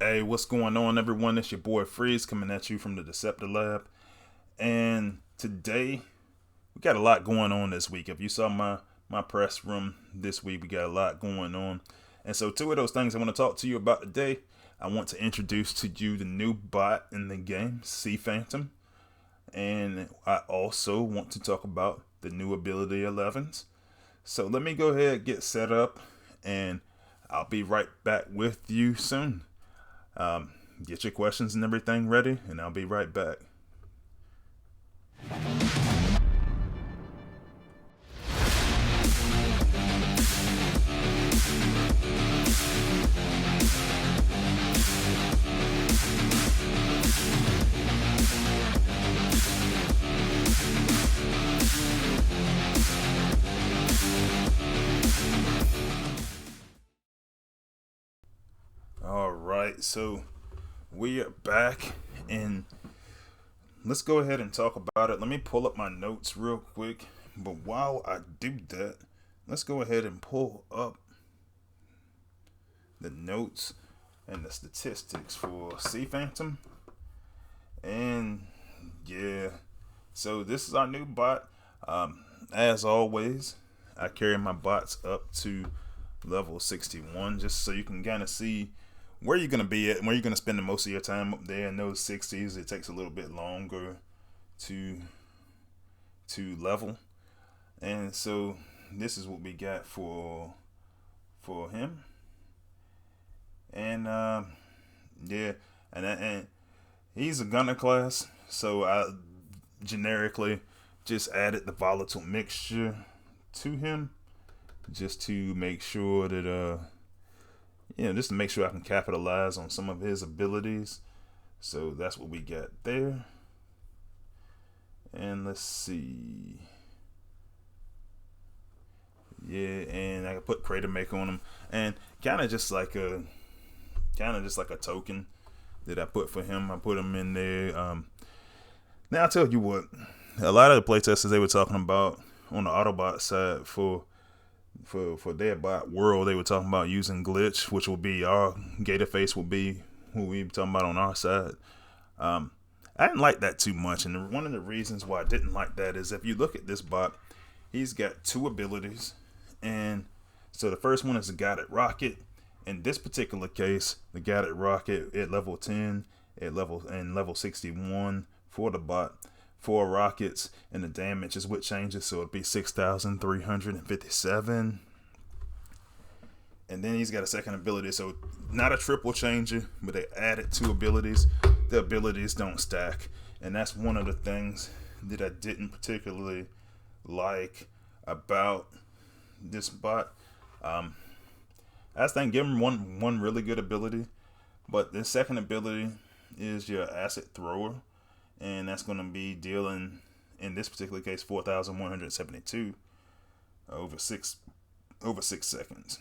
Hey, what's going on, everyone? It's your boy Freeze coming at you from the Deceptilab. And today, we got a lot going on this week. If you saw my press room this week, we got a lot going on. And so, two of those things I want to talk to you about today. I want to introduce to you the new bot in the game, Sea Phantom. And I also want to talk about the new ability 11s. So, let me go ahead and get set up, and I'll be right back with you soon. Get your questions and everything ready, and I'll be right back. All right, so we are back, and let's go ahead and talk about it. Let me pull up my notes real quick. But while I do that, let's go ahead and pull up the notes and the statistics for Sea Phantom. And yeah, so this is our new bot. As always, I carry my bots up to level 61 just so you can kind of see where you're going to be at and where you're going to spend the most of your time up there in those 60s. It takes a little bit longer to level. And so this is what we got for him. And yeah, and he's a gunner class, so I generically just added the volatile mixture to him just to make sure that just to make sure I can capitalize on some of his abilities. So that's what we got there. And let's see. Yeah, and I put Crater Make on him, and kind of just like a token that I put for him. I put him in there. Now I'll tell you what, a lot of the playtesters, they were talking about on the Autobot side for their bot world, they were talking about using glitch, which will be our Gator Face, will be who we talking about on our side. I didn't like that too much, and one of the reasons why I didn't like that is if you look at this bot, he's got two abilities, and so the first one is the Guided Rocket. In this particular case, the Guided Rocket at level 10, level 61 for the bot. 4 rockets, and the damage is what changes, so it'd be 6,357. And then he's got a second ability, so not a triple changer, but they added 2 abilities. The abilities don't stack, and that's one of the things that I didn't particularly like about this bot. I just think give him one really good ability, but the second ability is your Acid Thrower. And that's going to be dealing, in this particular case, 4,172 over six seconds.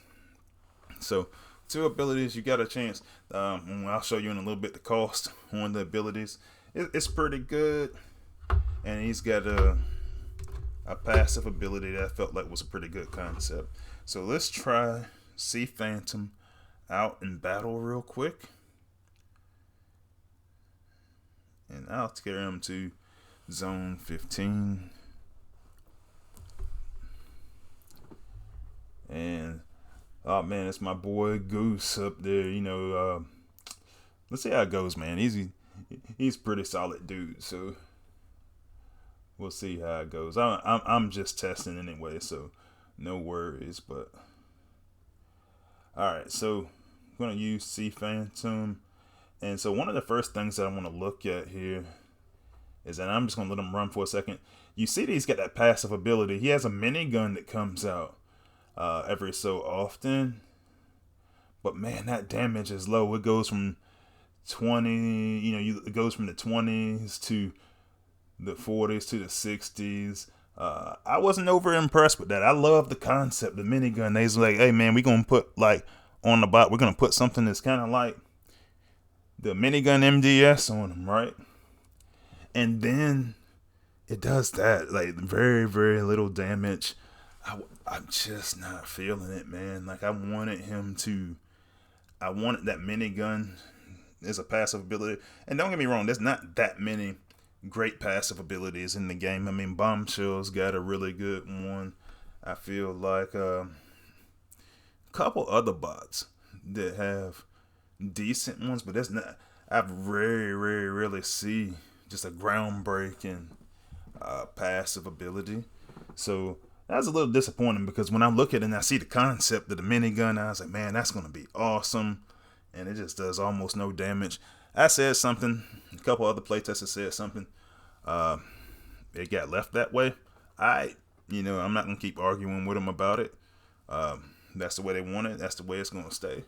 So 2 abilities, you got a chance. I'll show you in a little bit the cost on the abilities. It's pretty good, and he's got a passive ability that I felt like was a pretty good concept. So let's try Sea Phantom out in battle real quick. And I'll carry him to zone 15. And oh man, it's my boy Goose up there. Let's see how it goes, man. He's pretty solid dude, so we'll see how it goes. I'm just testing anyway, so no worries. But all right, so I'm gonna use Sea Phantom. And so one of the first things that I want to look at here is that I'm just going to let him run for a second. You see that he's got that passive ability. He has a minigun that comes out every so often. But man, that damage is low. It goes from 20, it goes from the 20s to the 40s to the 60s. I wasn't over impressed with that. I love the concept, the minigun. They's like, hey man, we're going to put like on the bot, we're going to put something that's kind of like the minigun MDS on him, right? And then it does that, like very, very little damage. I'm just not feeling it, man. Like I wanted that minigun is a passive ability. And don't get me wrong, there's not that many great passive abilities in the game. I mean, Bombshell's got a really good one. I feel like a couple other bots that have decent ones, but that's not. I very, very rarely see just a groundbreaking passive ability. So that's a little disappointing because when I look at it and I see the concept of the minigun, I was like, man, that's going to be awesome. And it just does almost no damage. I said something. A couple other playtesters said something. It got left that way. I'm not going to keep arguing with them about it. That's the way they want it. That's the way it's going to stay.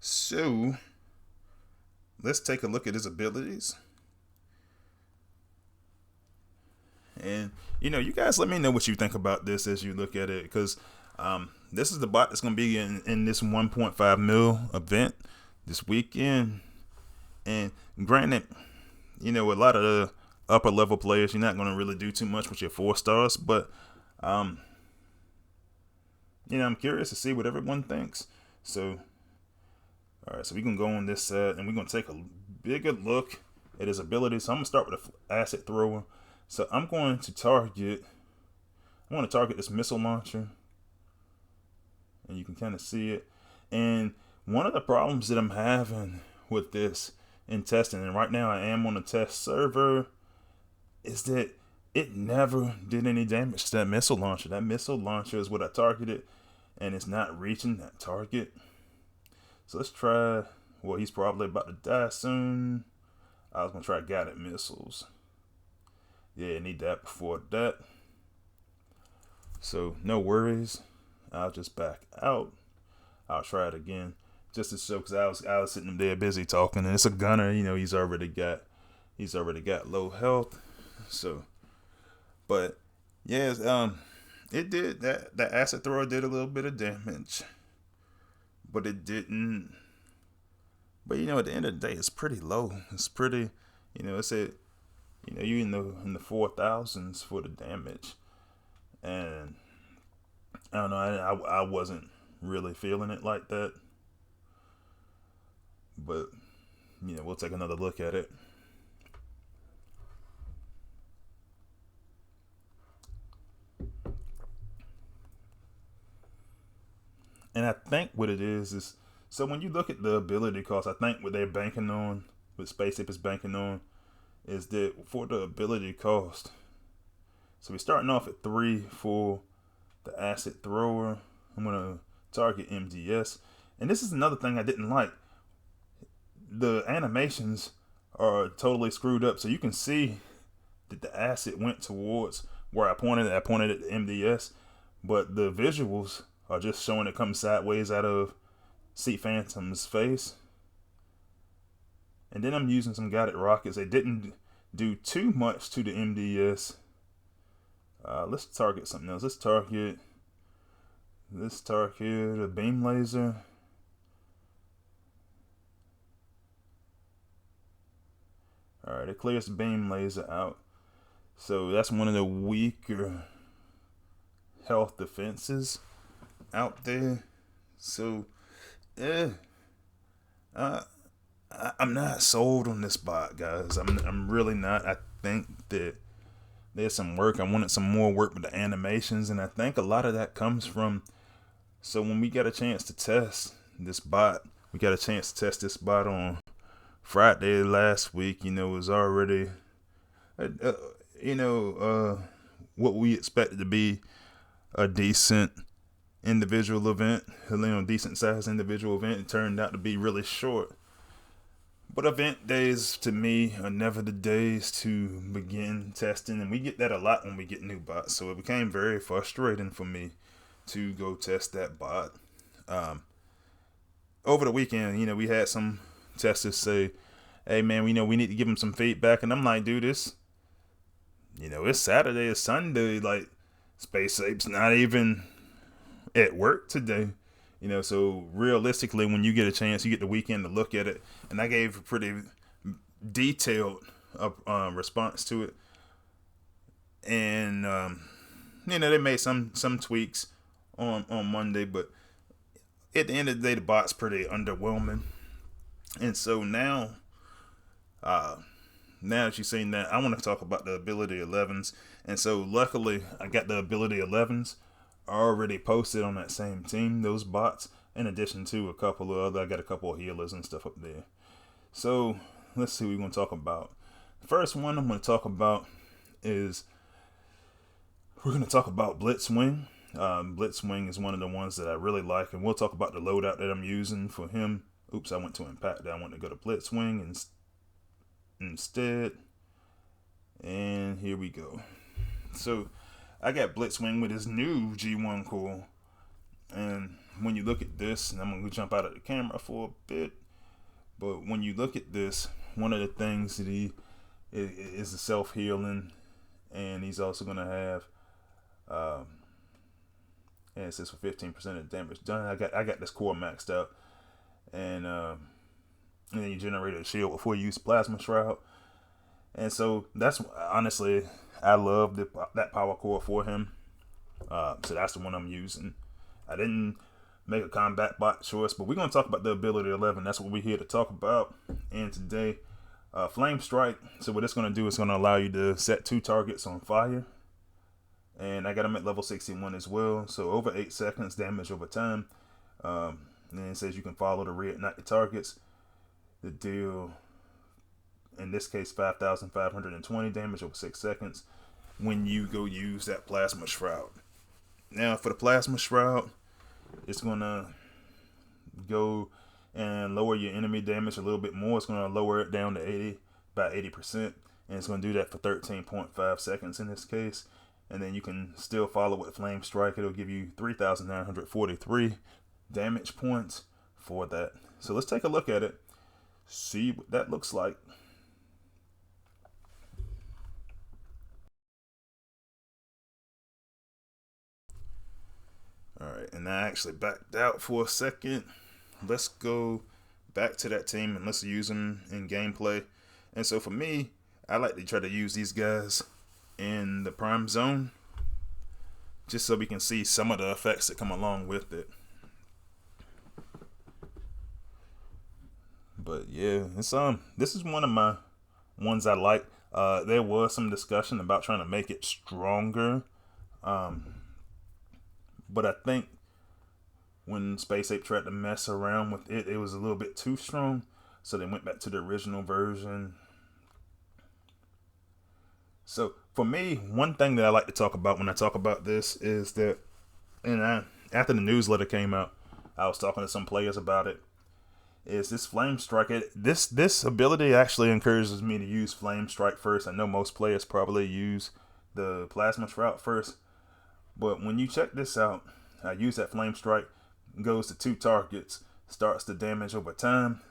So, let's take a look at his abilities. And, you guys let me know what you think about this as you look at it. Because this is the bot that's going to be in this 1.5 mil event this weekend. And granted, a lot of the upper level players, you're not going to really do too much with your 4 stars. But, I'm curious to see what everyone thinks. So, all right, so we're going to go on this set, and we're going to take a bigger look at his abilities. So I'm going to start with the acid thrower. So I'm going to target this missile launcher. And you can kind of see it. And one of the problems that I'm having with this in testing, and right now I am on a test server, is that it never did any damage to that missile launcher. That missile launcher is what I targeted, and it's not reaching that target. So let's try, he's probably about to die soon. I was going to try guided missiles. Yeah, I need that before that. So no worries. I'll just back out. I'll try it again just to show, because I was sitting there busy talking, and it's a gunner. He's already got low health. So, but yeah, it did that acid thrower did a little bit of damage. But it didn't. But at the end of the day, it's pretty low. It's pretty, it's at, you in the 4,000s for the damage, and I don't know. I wasn't really feeling it like that. But we'll take another look at it. And I think what it is so when you look at the ability cost, I think what they're banking on, what Spaceship is banking on, is that for the ability cost. So we're starting off at 3 for the acid thrower. I'm going to target MDS. And this is another thing I didn't like. The animations are totally screwed up. So you can see that the acid went towards where I pointed at the MDS. But the visuals are just showing it come sideways out of Sea Phantom's face. And then I'm using some guided rockets. They didn't do too much to the MDS. Let's target something else. Let's target a beam laser. Alright, it clears the beam laser out. So that's one of the weaker health defenses out there. So, I'm not sold on this bot, guys. I'm really not. I think that there's some work. I wanted some more work with the animations, and I think a lot of that comes from. So when we got a chance to test this bot, on Friday last week. It was already, what we expected to be a decent individual event, decent sized individual event. It turned out to be really short. But event days to me are never the days to begin testing, and we get that a lot when we get new bots. So it became very frustrating for me to go test that bot. Over the weekend, we had some testers say, "Hey man, we need to give them some feedback," and I'm like, "Dude, it's Saturday, it's Sunday. Like, Space Ape's not even at work today." So realistically, when you get a chance, you get the weekend to look at it. And I gave a pretty detailed response to it. And, they made some tweaks on Monday. But at the end of the day, the bot's pretty underwhelming. And so now, now that you've seen that, I want to talk about the ability 11s. And so luckily, I got the ability 11s already posted on that same team, those bots, in addition to a couple of other. I got a couple of healers and stuff up there. So let's see what we're going to talk about. The first one I'm going to talk about is we're going to talk about Blitzwing. Blitzwing is one of the ones that I really like, and we'll talk about the loadout that I'm using for him. Oops, I went to Impact. I want to go to Blitzwing instead. And here we go. So I got Blitzwing with his new G1 core. And when you look at this, and I'm going to jump out of the camera for a bit, but when you look at this, one of the things that he is the self-healing, and he's also going to have, and it says for 15% of damage done. I got this core maxed out, and then you generate a shield before you use Plasma Shroud, and so that's honestly, I love that power core for him. So that's the one I'm using. I didn't make a combat bot choice, but we're going to talk about the ability 11. That's what we're here to talk about. And today, Flame Strike. So what it's going to do is going to allow you to set 2 targets on fire. And I got them at level 61 as well. So over 8 seconds, damage over time. And then it says you can follow to reignite the targets. The deal, in this case, 5,520 damage over 6 seconds when you go use that Plasma Shroud. Now for the Plasma Shroud, it's going to go and lower your enemy damage a little bit more. It's going to lower it down to 80, about 80%. And it's going to do that for 13.5 seconds in this case. And then you can still follow with Flame Strike. It'll give you 3,943 damage points for that. So let's take a look at it. See what that looks like. Alright, and I actually backed out for a second. Let's go back to that team and let's use them in gameplay. And so for me, I like to try to use these guys in the prime zone, just so we can see some of the effects that come along with it. But yeah, it's this is one of my ones I like. There was some discussion about trying to make it stronger. But I think when Space Ape tried to mess around with it, it was a little bit too strong. So they went back to the original version. So for me, one thing that I like to talk about when I talk about this is that, after the newsletter came out, I was talking to some players about it, is this Flame Strike. This ability actually encourages me to use Flame Strike first. I know most players probably use the Plasma Shroud first. But when you check this out, I use that Flame Strike, goes to 2 targets, starts the damage over time,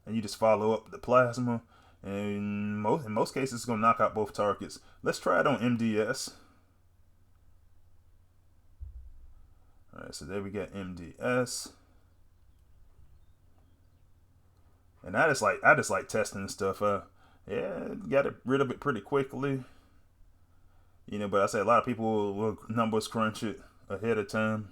and you just follow up the Plasma, and in most cases it's going to knock out both targets. Let's try it on MDS. Alright, so there we got MDS. And I just like testing stuff. Yeah, got rid of it pretty quickly. You know, but I say a lot of people will numbers crunch it ahead of time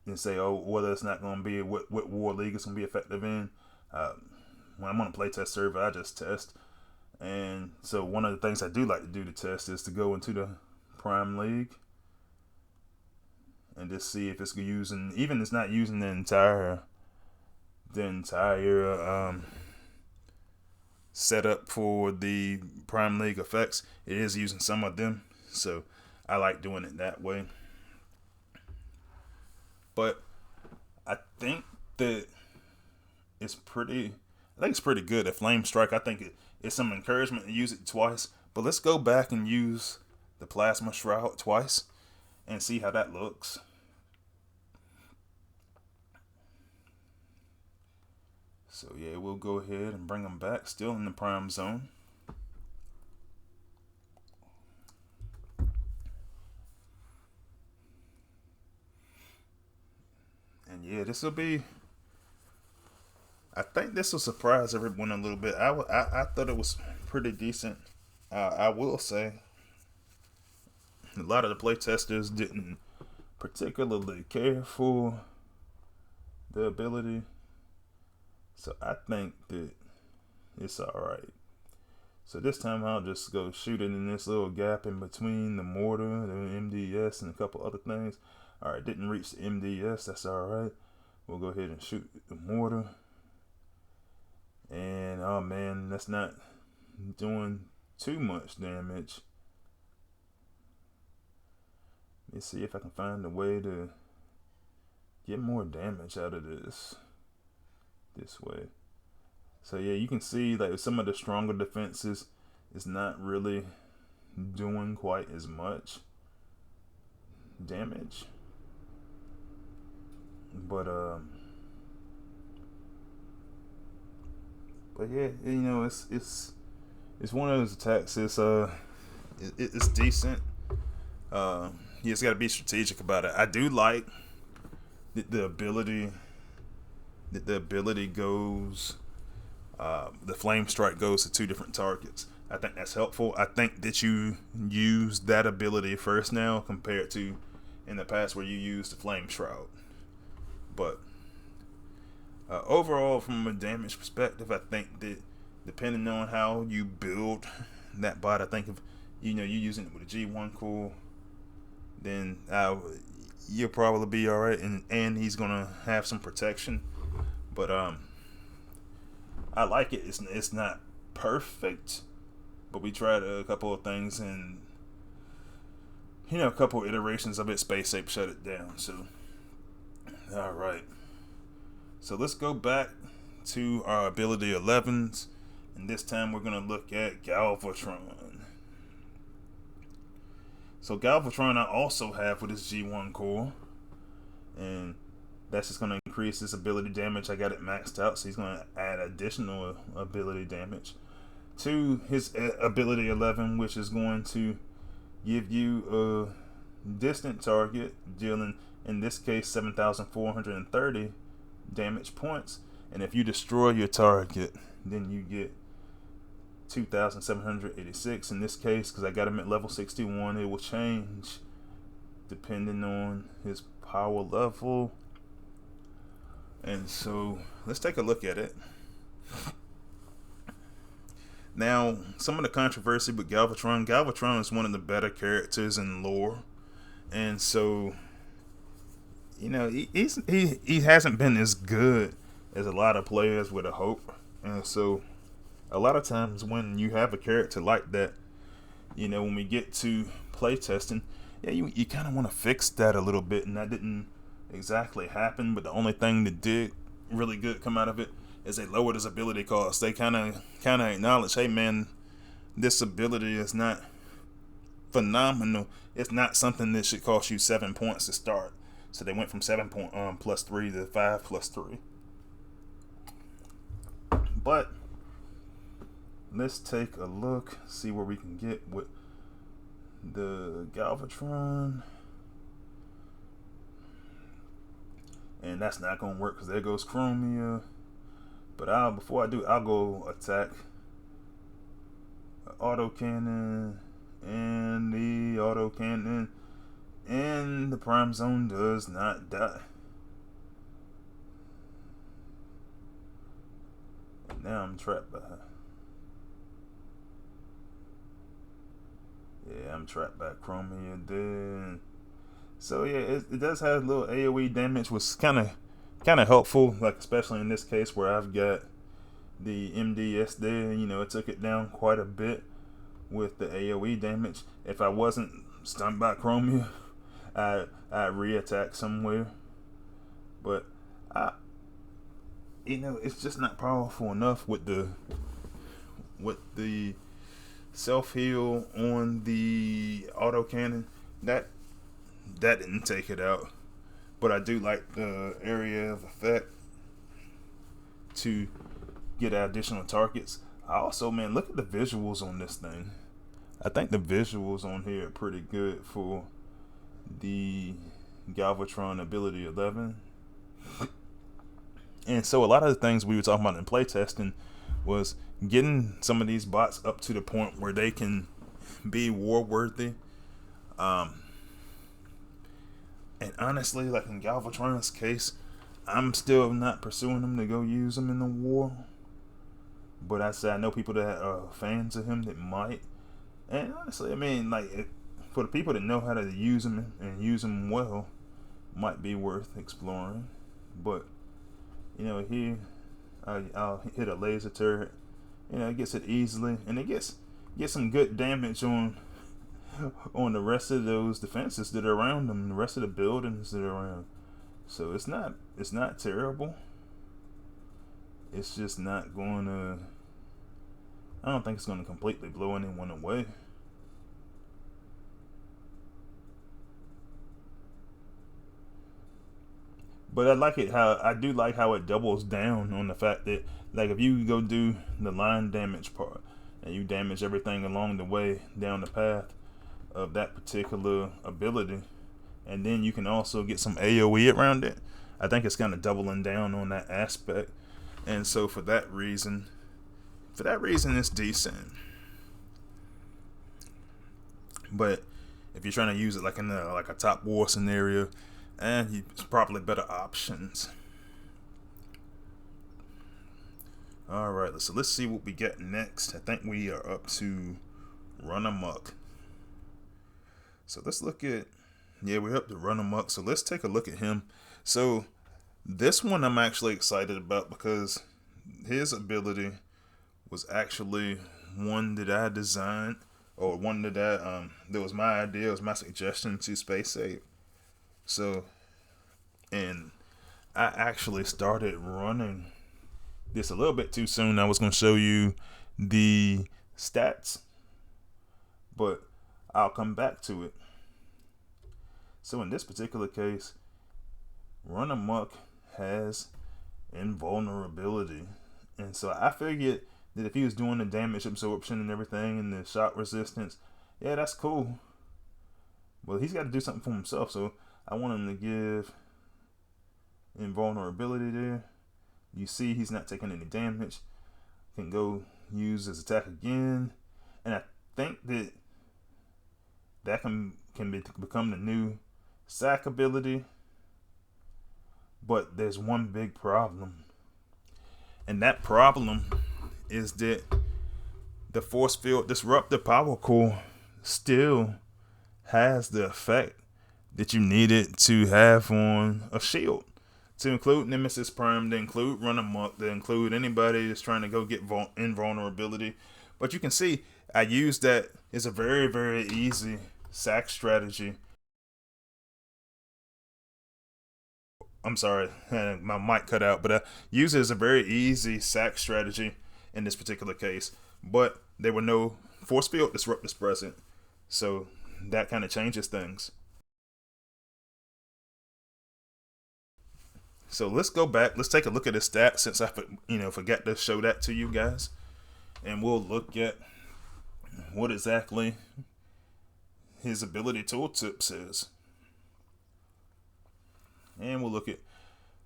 and say, oh, whether it's not going to be what war league it's going to be effective in. When I'm on a playtest server, I just test. And so one of the things I do like to do to test is to go into the Prime League and just see if it's using, even if it's not using the entire setup for the Prime League effects. It is using some of them, so I like doing it that way. But I think that it's pretty good at Flame Strike. I think it's some encouragement to use it twice. But let's go back and use the Plasma Shroud twice and see how that looks. So yeah, we'll go ahead and bring them back, still in the prime zone. And yeah, this will be, I think this will surprise everyone a little bit. I thought it was pretty decent. I will say, a lot of the playtesters didn't particularly care for the ability. So I think that it's alright. So this time I'll just go shoot it in this little gap in between the mortar, the MDS, and a couple other things. Alright, didn't reach the MDS, that's alright. We'll go ahead and shoot the mortar. And oh man, that's not doing too much damage. Let me see if I can find a way to get more damage out of this way. So yeah, you can see like some of the stronger defenses is not really doing quite as much damage. But yeah, you know, it's one of those attacks. It's decent. You just gotta be strategic about it. I do like the ability. The ability goes. The flame strike goes to 2 different targets. I think that's helpful. I think that you use that ability first now compared to in the past where you used the flame shroud. But overall, from a damage perspective, I think that depending on how you build that bot, I think if you're using it with a G1 core, then you'll probably be all right, and he's gonna have some protection. But I like it. It's not perfect, but we tried a couple of things, and a couple of iterations of it. Space Ape shut it down. So all right. So let's go back to our ability 11s, and this time we're gonna look at Galvatron. So Galvatron I also have with his G1 core, and that's just going to increase his ability damage. I got it maxed out, so he's going to add additional ability damage to his ability 11, which is going to give you a distant target, dealing, in this case, 7,430 damage points. And if you destroy your target, then you get 2,786 in this case, because I got him at level 61. It will change depending on his power level. And so let's take a look at it. Now, some of the controversy with Galvatron. Galvatron is one of the better characters in lore, and so he hasn't been as good as a lot of players would have hoped. And so a lot of times when you have a character like that, when we get to playtesting, you kind of want to fix that a little bit, and that didn't exactly happen. But the only thing that did really good come out of it is they lowered his ability cost. They kind of acknowledge, hey man, this ability is not phenomenal. It's not something that should cost you 7 points to start. So they went from 7 plus 3 to 5 plus 3. But let's take a look, see where we can get with the Galvatron. And that's not going to work because there goes Chromia. But before I do, I'll go attack autocannon, and the autocannon and the Prime Zone does not die. And now I'm trapped by her. Yeah, I'm trapped by Chromia then. So yeah, it does have a little AoE damage, which is kind of helpful, like especially in this case where I've got the MDS there. It took it down quite a bit with the AoE damage. If I wasn't stunned by Chromia, I'd re-attack somewhere. But it's just not powerful enough with the self-heal on the autocannon. That didn't take it out. But I do like the area of effect to get additional targets. I also, look at the visuals on this thing. I think the visuals on here are pretty good for the Galvatron ability 11. And so a lot of the things we were talking about in playtesting was getting some of these bots up to the point where they can be war worthy. And honestly, like in Galvatron's case, I'm still not pursuing him to go use him in the war. But I know people that are fans of him that might. And honestly, I mean, like, for the people that know how to use him and use him well, might be worth exploring. But, here, I'll hit a laser turret. It gets it easily. And it gets some good damage on the rest of those defenses that are around them, the rest of the buildings that are around. So it's not terrible. It's just not going to. I don't think it's going to completely blow anyone away. But I do like how it doubles down on the fact that, like, if you go do the line damage part and you damage everything along the way down the path of that particular ability, and then you can also get some AoE around it, I think it's kind of doubling down on that aspect. And so for that reason, it's decent. But if you're trying to use it like in a top war scenario, it's probably better options. Alright, so let's see what we get next. I think we are up to Run Amok. So let's look at, we're up to Run Amok. So let's take a look at him. So this one I'm actually excited about because his ability was actually one that I designed, or one that was my idea, it was my suggestion to Space 8. So, and I actually started running this a little bit too soon. I was going to show you the stats, but I'll come back to it. So in this particular case, Run Amok has invulnerability. And so I figured that if he was doing the damage absorption and everything and the shock resistance, that's cool. Well, he's got to do something for himself, so I want him to give invulnerability there. You see he's not taking any damage. Can go use his attack again. And I think that can become the new sack ability. But there's one big problem. And that problem is that the force field disruptor power core still has the effect that you need it to have on a shield. To include Nemesis Prime, to include Run Amok, to include anybody that's trying to go get invulnerability. But you can see I use that as a very, very easy sack strategy. I'm sorry, my mic cut out, but I use it as a very easy sack strategy in this particular case. But there were no force field disruptors present, so that kind of changes things. So let's go back. Let's take a look at his stats since I forgot to show that to you guys, and we'll look at what exactly his ability tooltip says. And we'll look at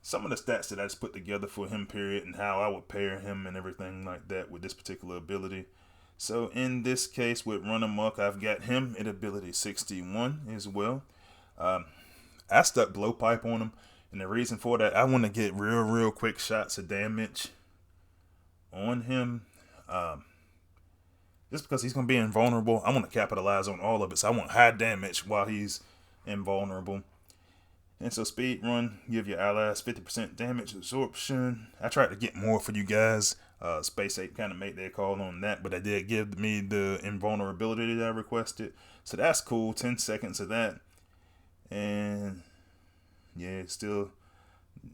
some of the stats that I just put together for him, period, and how I would pair him and everything like that with this particular ability. So in this case with Run Amok, I've got him at ability 61 as well. I stuck blowpipe on him, and the reason for that, I want to get real quick shots of damage on him. Just because he's going to be invulnerable, I want to capitalize on all of it. So I want high damage while he's invulnerable. And so speed run, give your allies 50% damage absorption. I tried to get more for you guys. Space 8 kind of made their call on that, but they did give me the invulnerability that I requested. So that's cool, 10 seconds of that. And still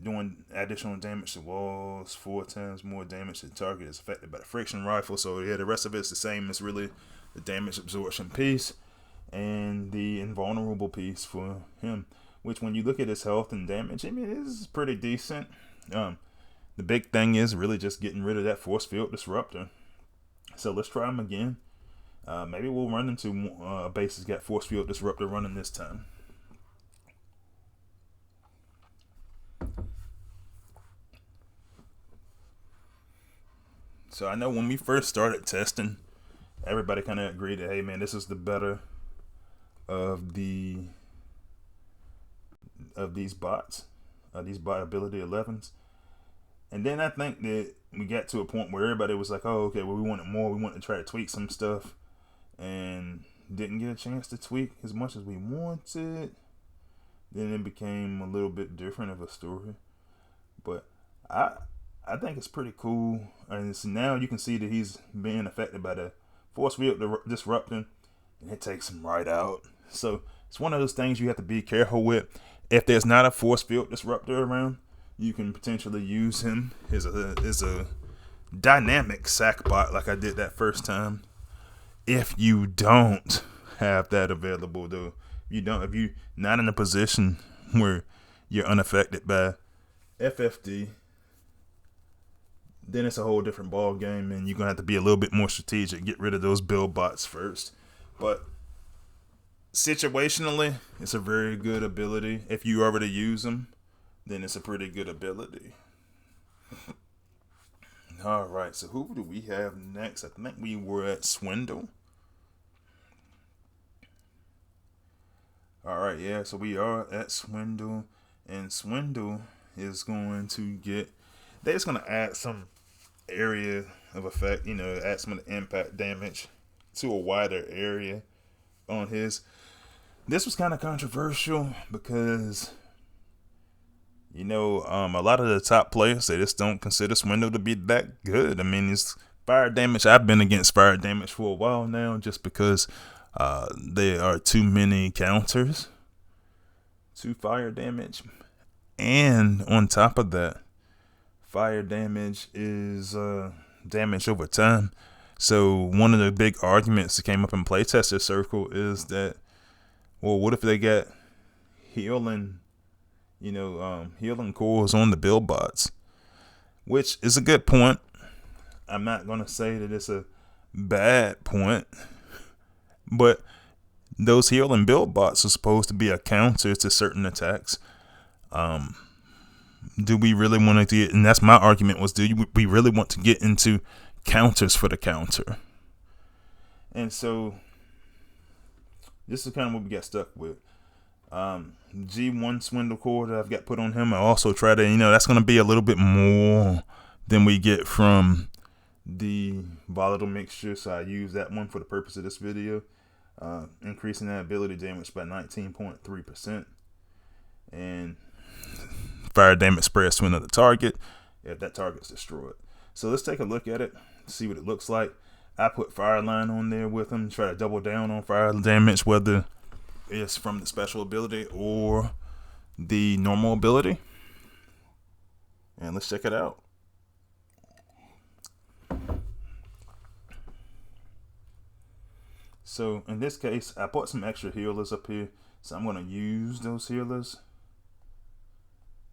doing additional damage to walls, 4 times more damage to the target is affected by the friction rifle. So the rest of it's the same as really the damage absorption piece and the invulnerable piece for him. Which, when you look at his health and damage, I mean, it is pretty decent. The big thing is really just getting rid of that force field disruptor. So let's try him again. Maybe we'll run into a base that's got force field disruptor running this time. So I know when we first started testing, everybody kind of agreed that, hey man, this is the better of the of these bots, these bot ability 11s. And then I think that we got to a point where everybody was like, oh, okay, well, we wanted more. We wanted to try to tweak some stuff and didn't get a chance to tweak as much as we wanted. Then it became a little bit different of a story. But I think it's pretty cool. And so now you can see that he's being affected by the force field disrupting, and it takes him right out. So it's one of those things you have to be careful with. If there's not a force field disruptor around, you can potentially use him as a dynamic sack bot like I did that first time. If you don't have that available, though, if you're not in a position where you're unaffected by FFD, then it's a whole different ball game, and you're gonna have to be a little bit more strategic. Get rid of those build bots first. But situationally, it's a very good ability. If you already use them, then it's a pretty good ability. All right, so who do we have next? I think we were at Swindle. All right, yeah, so we are at Swindle, and Swindle is going to they're just going to add some area of effect, add some of the impact damage to a wider area on his. This was kind of controversial because, a lot of the top players, they just don't consider Swindle to be that good. I mean, it's fire damage. I've been against fire damage for a while now just because there are too many counters to fire damage. And on top of that, fire damage is damage over time. So one of the big arguments that came up in playtester circle is that, well, what if they got healing cores on the build bots? Which is a good point. I'm not going to say that it's a bad point, but those healing build bots are supposed to be a counter to certain attacks. Do we really want to get, and that's my argument was, we really want to get into counters for the counter? And so this is kind of what we got stuck with. G1 Swindle core that I've got put on him. I also try to, that's going to be a little bit more than we get from the volatile mixture. So I use that one for the purpose of this video. Increasing that ability damage by 19.3%. And fire damage spreads to another target if that target's destroyed. So let's take a look at it, see what it looks like. I put fire line on there with him, try to double down on fire damage, whether it's from the special ability or the normal ability. And let's check it out. So in this case, I put some extra healers up here, so I'm going to use those healers.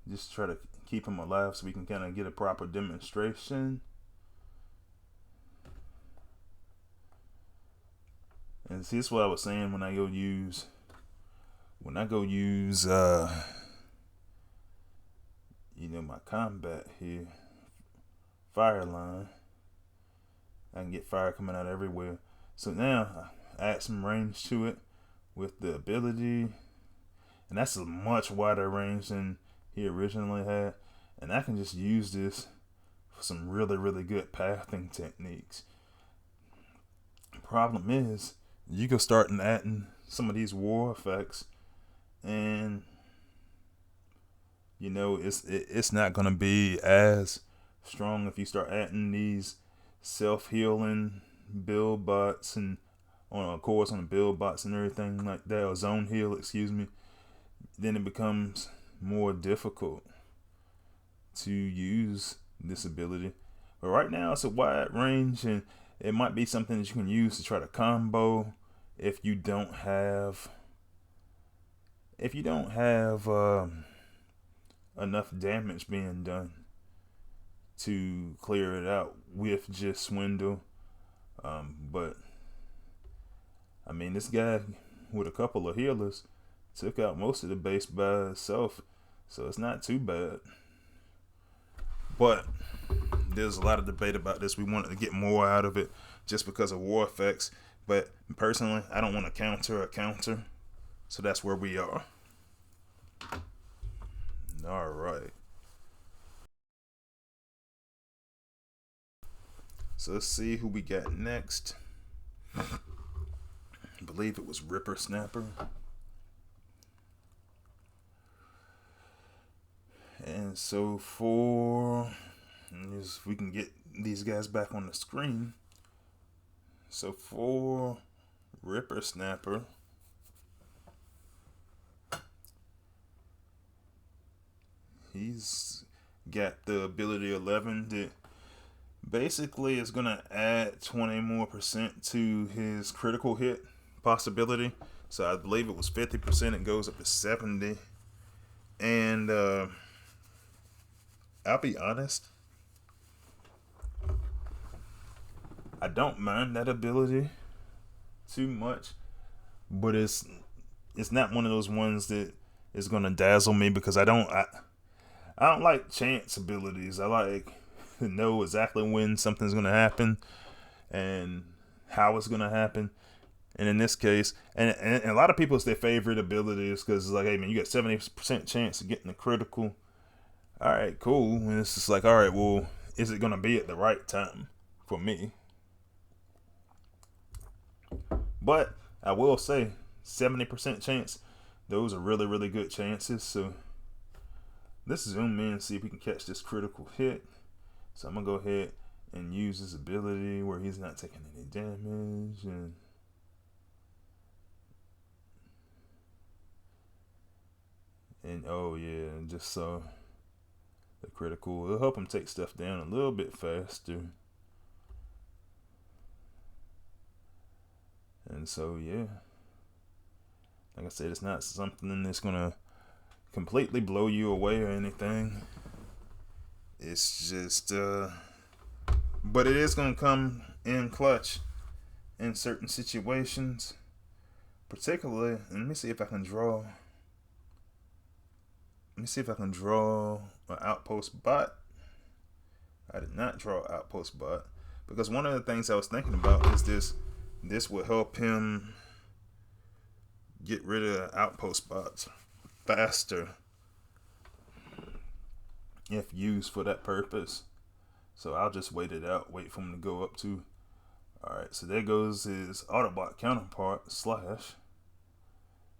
Just try to keep them alive so we can kind of get a proper demonstration. And see, this is what I was saying when I go use my combat here, fire line. I can get fire coming out everywhere. So now I add some range to it with the ability, and that's a much wider range than he originally had, and I can just use this for some really, really good pathing techniques. Problem is, you can start adding some of these war effects, and it's not going to be as strong if you start adding these self-healing build bots and on the build bots and everything like that, or zone heal, then it becomes more difficult to use this ability. But right now it's a wide range, and it might be something that you can use to try to combo if you don't have enough damage being done to clear it out with just Swindle. But I mean, this guy with a couple of healers took out most of the base by itself, so it's not too bad. But there's a lot of debate about this. We wanted to get more out of it just because of war effects, but personally, I don't want to counter a counter, so that's where we are. All right. So let's see who we got next. I believe it was Ripper Snapper. And so if we can get these guys back on the screen. So for Ripper Snapper, he's got the ability 11 that basically is going to add 20 more percent to his critical hit possibility. So I believe it was 50%. It goes up to 70. And I'll be honest, I don't mind that ability too much, but it's not one of those ones that is gonna dazzle me because I don't like chance abilities. I like to know exactly when something's gonna happen and how it's gonna happen. And in this case, and a lot of people, it's their favorite abilities because it's like, hey man, you got 70% chance of getting a critical. All right, cool. And it's just like, all right, well, is it gonna be at the right time for me? But I will say, 70% chance, those are really, really good chances. So let's zoom in and see if we can catch this critical hit. So I'm going to go ahead and use his ability where he's not taking any damage. And oh yeah, just so the critical, it'll help him take stuff down a little bit faster. And so yeah, like I said, it's not something that's gonna completely blow you away or anything. It's just but it is gonna come in clutch in certain situations. Particularly, let me see if I can draw an outpost bot. I did not draw an outpost bot because one of the things I was thinking about is this will help him get rid of outpost bots faster if used for that purpose. So I'll just wait it out, wait for him to go up to. Alright, so there goes his Autobot counterpart, Slash.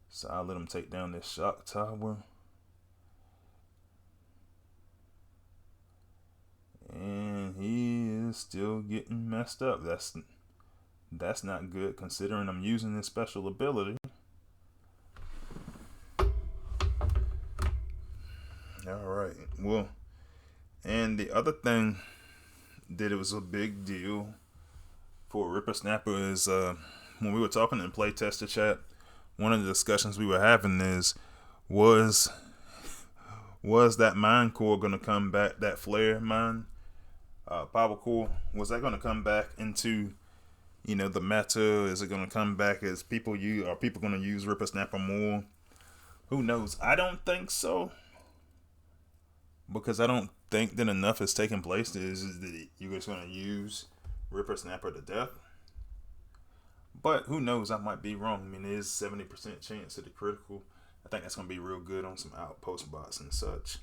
So I'll let him take down this shock tower. And he is still getting messed up. That's not good considering I'm using this special ability. Alright, well, and the other thing that it was a big deal for Ripper Snapper is when we were talking in playtester chat, one of the discussions we were having is was that mine core going to come back, that flare mine power core, was that going to come back into the meta? Is it going to come back as people are people going to use Ripper Snapper more? Who knows? I don't think so, because I don't think that enough has taken place that you're just going to use Ripper Snapper to death. But who knows? I might be wrong. I mean, it is 70% chance of the critical. I think that's going to be real good on some outpost bots and such.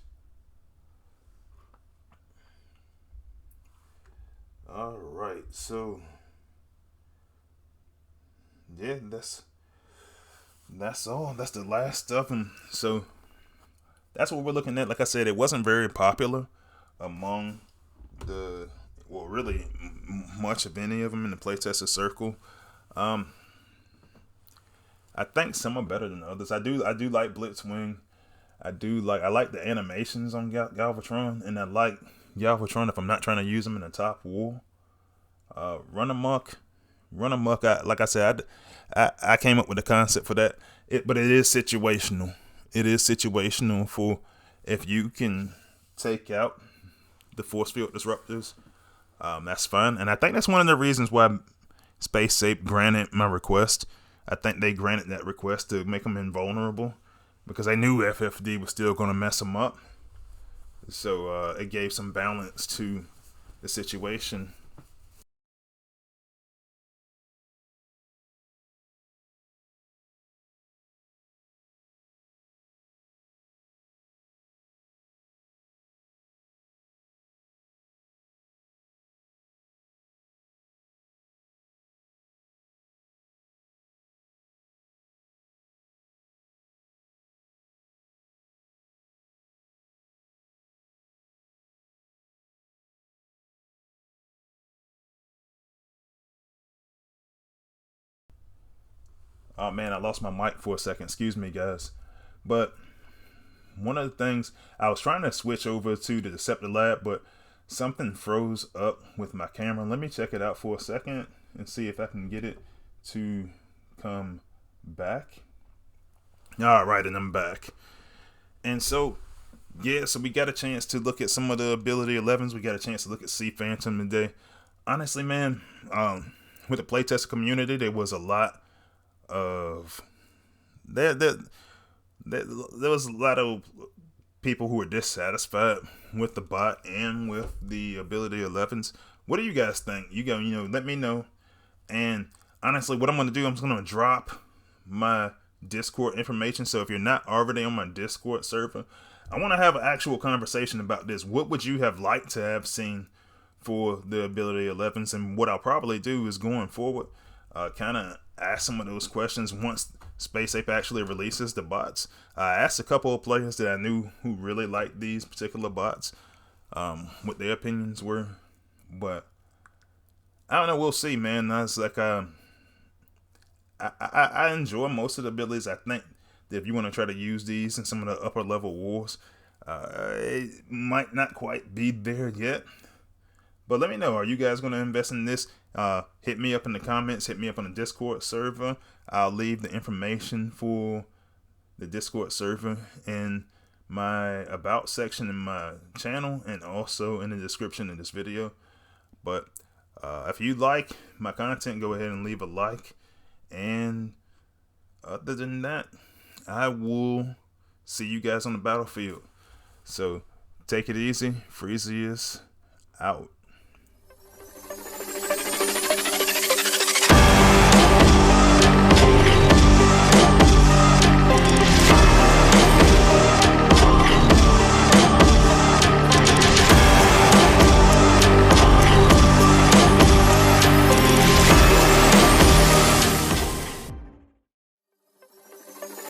All right, so yeah, that's all. That's the last stuff, and so that's what we're looking at. Like I said, it wasn't very popular among really much of any of them in the playtester circle. I think some are better than others. I do like Blitzwing. I like the animations on Galvatron, and I like Galvatron if I'm not trying to use them in the top war. Run amok. Like I said, I came up with the concept for that. But it is situational. It is situational for if you can take out the force field disruptors. That's fine, and I think that's one of the reasons why Space Ape granted my request. I think they granted that request to make them invulnerable because they knew FFD was still going to mess them up. So it gave some balance to the situation. Oh man, I lost my mic for a second. Excuse me, guys. But one of the things, I was trying to switch over to the Deceptilab, but something froze up with my camera. Let me check it out for a second and see if I can get it to come back. All right, and I'm back. And so, yeah, so we got a chance to look at some of the ability 11s. We got a chance to look at Sea Phantom today. Honestly, man, with the playtest community, there was a lot of there was a lot of people who were dissatisfied with the bot and with the ability 11s. What do you guys think? Let me know. And honestly, what I'm going to do, I'm just going to drop my Discord information. So if you're not already on my Discord server, I want to have an actual conversation about this. What would you have liked to have seen for the ability 11s? And what I'll probably do is going forward, kind of ask some of those questions once Space Ape actually releases the bots. I asked a couple of players that I knew who really liked these particular bots, what their opinions were. But I don't know. We'll see, man. That's like I enjoy most of the abilities. I think that if you want to try to use these in some of the upper level wars, it might not quite be there yet. But let me know, are you guys going to invest in this? Hit me up in the comments. Hit me up on the Discord server. I'll leave the information for the Discord server in my about section in my channel and also in the description of this video. But if you like my content, go ahead and leave a like. And other than that, I will see you guys on the battlefield. So take it easy. Freezy is out.